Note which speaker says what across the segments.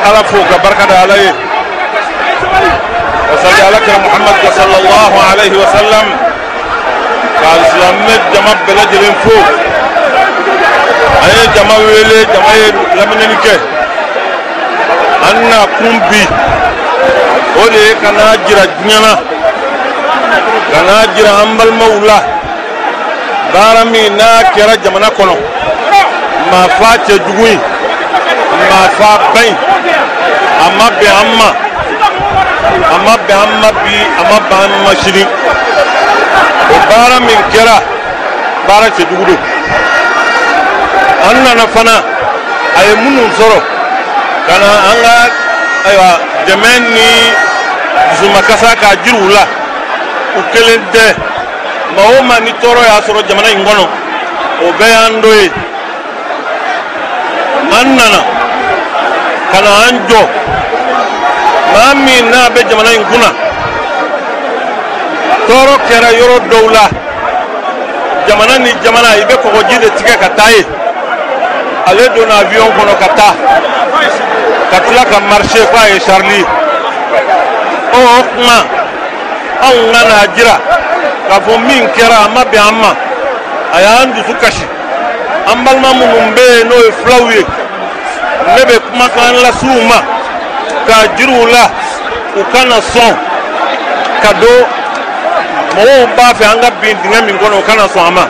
Speaker 1: على فوق بركة عليه وصلى على محمد صلى الله عليه وسلم قال سلامت جماعة بلاد فوق أي جماعة ويلي جماعة لمن نكى أنا كومبي ولي كنا جرا جنانا كنا جرا أمبل مولا بارمي نا كرا جمانا كنو ما فات جوي ما فات بين أما بأما أما بأما بي أما بأما شري وبارمي كرا بارا تجودو أنا نفنا أي منو صرو كنا أنا أيوة جمعني زما كسا كاجرولا وكلنته ما هو ما نتورو يا صرو جمانا إنغانو وبياندوي أننا كنا أنجو ما منا بجمانا إنغنا تورو كرا يورو دولا جمانا ني جمانا يبقى كوجيد تيكا كتاي aller d'un avion kono kata katula ka marché kwa e Charlie o ma on ngana jira ka fo min kera amma be amma ayandu sukashi ambal ma munumbe no e flawi lebe kuma kan la suma ka jirula ukana son kado mo ba fe anga bin dinga min kono kana son ama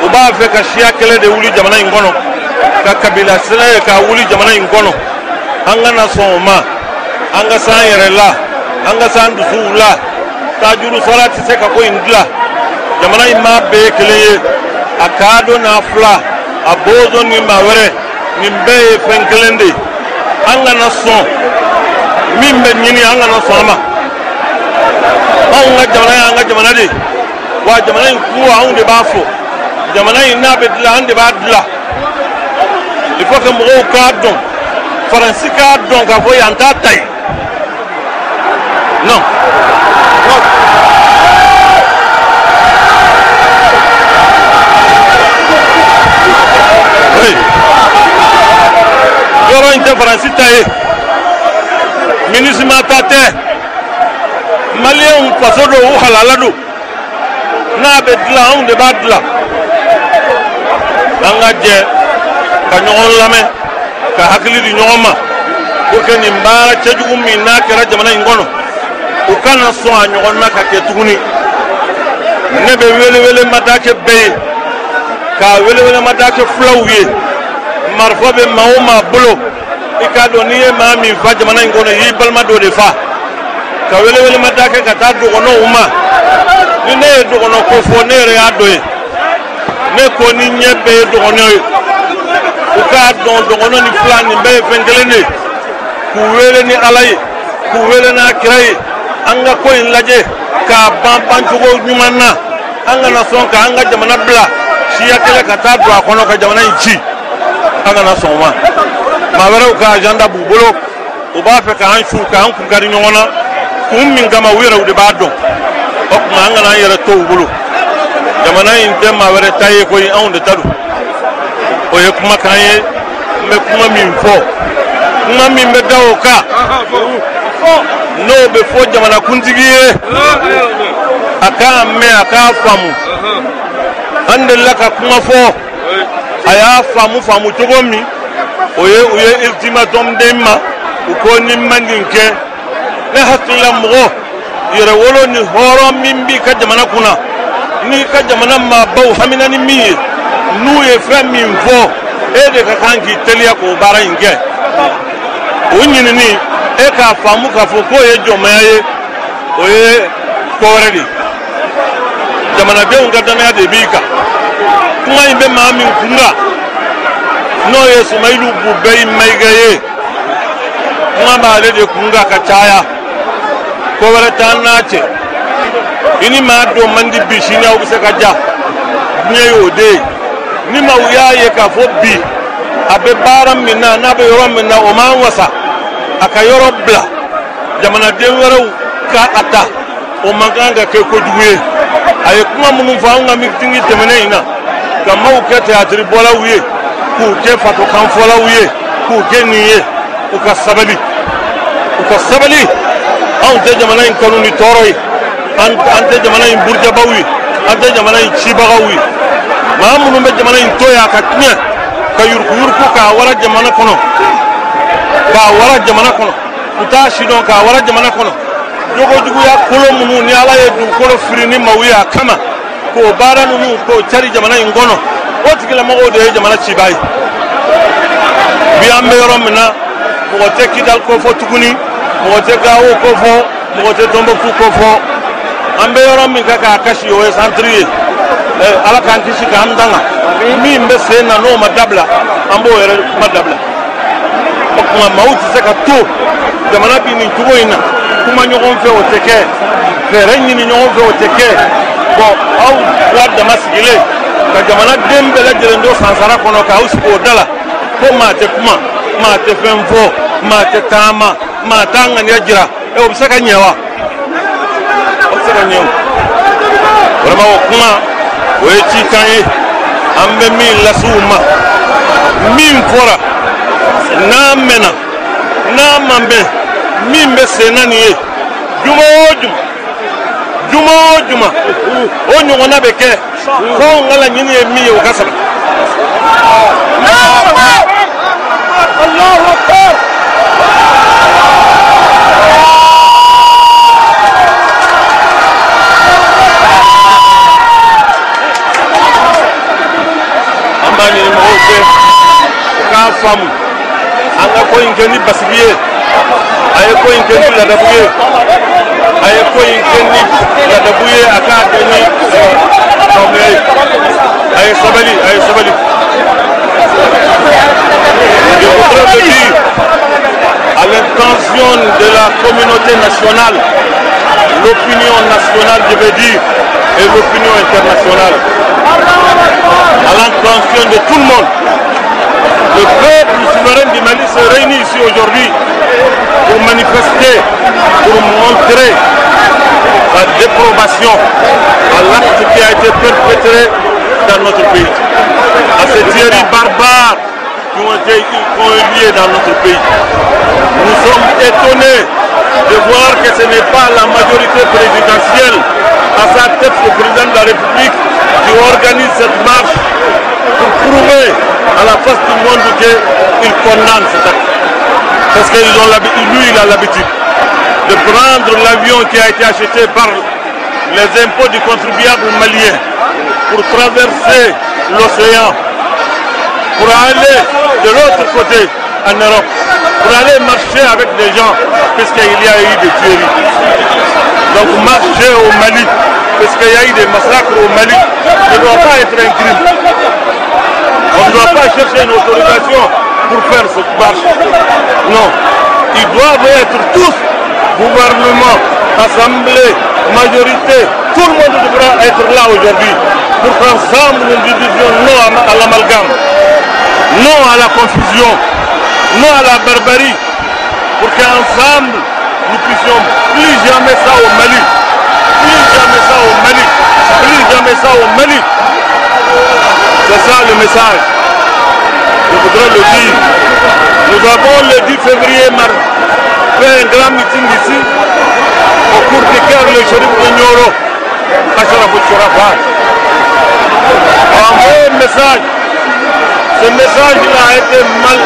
Speaker 1: o ba fe ka shia kele de wuli jamana ingono ka kabila sila ka wuli jamana ingono anga na soma anga san yerela anga san dusula tajuru salati se ka ko indla jamana imma be kele akado na fla abozo ni mawere ni be fenkelende anga na son mimbe nyini anga na soma anga jamana de wa jamana ku aunde bafo jamana ina bedla ande badla il faut que mo cadre français cadre ka voy en taille non oui yoro inte français taille ministre matate malien pasodo halalado na bedla ande badla angaje ka ñogon lame ka hakili di ñogoma pour que ni mbara cajugu mi na kera jamana ingono o kana so a ñogon na ka ke tuguni ne be wele matake be ka wele matake flawye marfo be maoma bulo ikado ni e ma mi fa jamana ingono yi balma do de fa ka wele matake ka ta do gono uma ni ne do gono ko fo ne re adoye ne ko ni nyebe do gono uka don ni plan ni be fengelene ku wele ni alay ku wele na kirai anga ko in laje ka bamban tugo nyumanna anga na sonka anga jamana bla shi ya kele ka ta do akono ka jamana inchi anga na soma ma wera uka agenda bubulo o ba fe ka han shu ka han ku gari nyona kum min gama wera u de ba do o ma anga na yere to bubulo jamana inte ma wera taye ko yi on de tadu o ye kuma kan ye me kuma min fo kuma min be dawo ka no be fo jamana kuntigi ye aka me aka famu ande la ka kuma fo aya famu togomi o ye ultimatum demma ko ni mandinke ne hakilla mo yere wolo ni horo min bi ka jamana kuna ni ka jamana ma baw hamina ni mi nous et frère Minfo et de Kakanki Telia ko bara inge onyini ni e ka famu ka foko e jomaye o e koredi jamana be unga dana de bika kuma imbe mami kunga no yesu mailu bubei maigaye kuma ba le de kunga ka chaya ko wala tanache ini ma do mandi bishini au se kaja nyeyo de ni mawuya ye ka fo bi abe baram minna na be yoro minna o man wasa aka yoro bla jamana de woro ka ata o manganga ke ko duwe ay kuma munun fa nga mi tingi temene ina kama ukete atri bola wiye ku ke fato kan fola wiye ku ke niye u ka sabali anw tɛ jamana in kanu ni tɔɔrɔ ye an tɛ jamana in burujɛbaw ye an tɛ jamana in cibagaw ye maa minnu bɛ jamana in to yan ka tiɲɛ ka yuruku k'a wara jamana kɔnɔ u t'a si dɔn k'a wara jamana kɔnɔ jogojuguya kolo minnu ni ala ye dugukolo firi ni maaw ye a kama k'o baara ninnu k'o cari jamana in kɔnɔ o tigilamɔgɔw de ye jamana cibaa ye bi an bɛ yɔrɔ min na mɔgɔ tɛ Kidali ko fɔ tuguni mɔgɔ tɛ Gawo ko fɔ mɔgɔ tɛ Tɔnbɔkutu ko fɔ an bɛ yɔrɔ min ka k'a kasi o ye santiri ye ala k'an kisi k'an tanga min bɛ sen na n'o ma dabila an b'o yɛrɛ ma dabila o tuma maaw tɛ se ka to jamana bi nin cogo in na kuma ɲɔgɔn fɛ o tɛ kɛ fɛɛrɛ ɲini ɲɔgɔn fɛ o tɛ kɛ bɔn aw fila dama sigilen ka jamana den bɛɛ lajɛlen don sansara kɔnɔ k'aw sigi o da la ko maa tɛ kuma maa tɛ fɛn fɔ maa tɛ taama maa t'a ŋaniya jira o bɛ se ka ɲɛ wa o bɛ se ka ɲɛ o vraiment o kuma o ye cikan ye an bɛ min lase u ma min fɔra n'a mɛnna n'a ma bɛn min bɛ sen na nin ye juma o juma o ɲɔgɔnna bɛ kɛ fo n ka laɲini ye min ye o ka saba Allahu Akbar an b'a ɲini mɔgɔw fɛ u k'a faamu an ka ko in kɛ ni basigi ye a ye ko in kɛ ni ladabu ye a ye ko in kɛ ni ladabu ye a k'a kɛ ni faamuya ye a ye sabali je voudrais le dire à l'intention de la communauté nationale, l'opinion nationale je veux dire et l'opinion internationale, à l'intention de tout le monde. Le peuple souverain du Mali se réunit ici aujourd'hui pour manifester, pour montrer la déprobation à l'acte qui a été perpétré dans notre pays, à ces tueries barbares qui ont eu lieu dans notre pays. Nous sommes étonnés de voir que ce n'est pas la majorité présidentielle, à sa tête le président de la République, qui organise cette marche pour prouver à la face du monde qu'il condamne cet acte. Parce que lui, il a l'habitude de prendre l'avion qui a été acheté par les impôts du contribuable malien pour traverser l'océan, pour aller de l'autre côté en Europe, pour aller marcher avec des gens, puisqu'il y a eu des tueries. Donc marcher au Mali, puisqu'il y a eu des massacres au Mali, ne doit pas être un crime. On ne doit pas chercher une autorisation pour faire cette marche. Non, ils doivent être tous, gouvernement, assemblée, majorité, tout le monde devra être là aujourd'hui pour qu'ensemble nous disions non à l'amalgame, non à la confusion, non à la barbarie, pour qu'ensemble nous puissions plus jamais ça au Mali, plus jamais ça au Mali, plus jamais ça au Mali. C'est ça le message. Je voudrais le dire. Nous avons le 10 février fait un grand meeting ici, au cours duquel le shérif de Nioro, Acharabou Chorafat, a envoyé un message. Ce message-là a été mal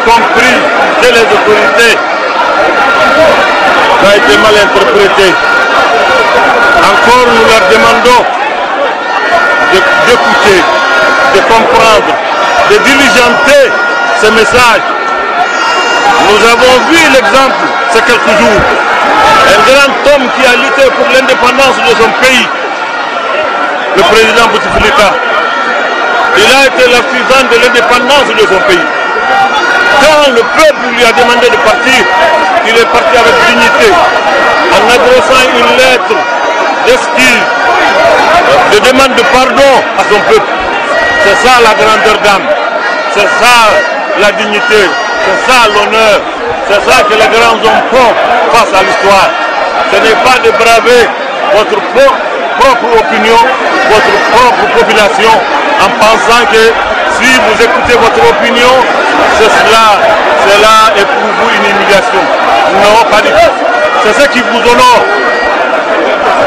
Speaker 1: compris chez les autorités. Ça a été mal interprété. Encore, nous leur demandons d'écouter, de comprendre, de diligenter ce message. Nous avons vu l'exemple ces quelques jours. Un grand homme qui a lutté pour l'indépendance de son pays, le président Bouteflika. Il a été l'artisan de l'indépendance de son pays. Quand le peuple lui a demandé de partir, il est parti avec dignité, en adressant une lettre d'excuse, de demande de pardon à son peuple. C'est ça la grandeur d'âme, c'est ça la dignité, c'est ça l'honneur, c'est ça que les grands hommes font face à l'histoire. Ce n'est pas de braver votre propre opinion, votre propre population, en pensant que si vous écoutez votre opinion, cela est pour vous nation. Non, pas du tout. C'est ce qui vous honore.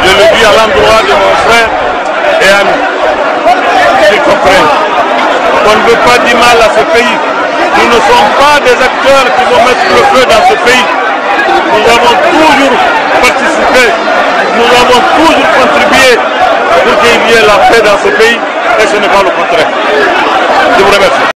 Speaker 1: Je le dis à l'endroit de mon frère et ami. S'ils comprennent. On ne veut pas du mal à ce pays. Nous ne sommes pas des acteurs qui vont mettre le feu dans ce pays. Nous avons toujours participé, nous avons toujours contribué pour qu'il y ait la paix dans ce pays et ce n'est pas le contraire. Je vous remercie.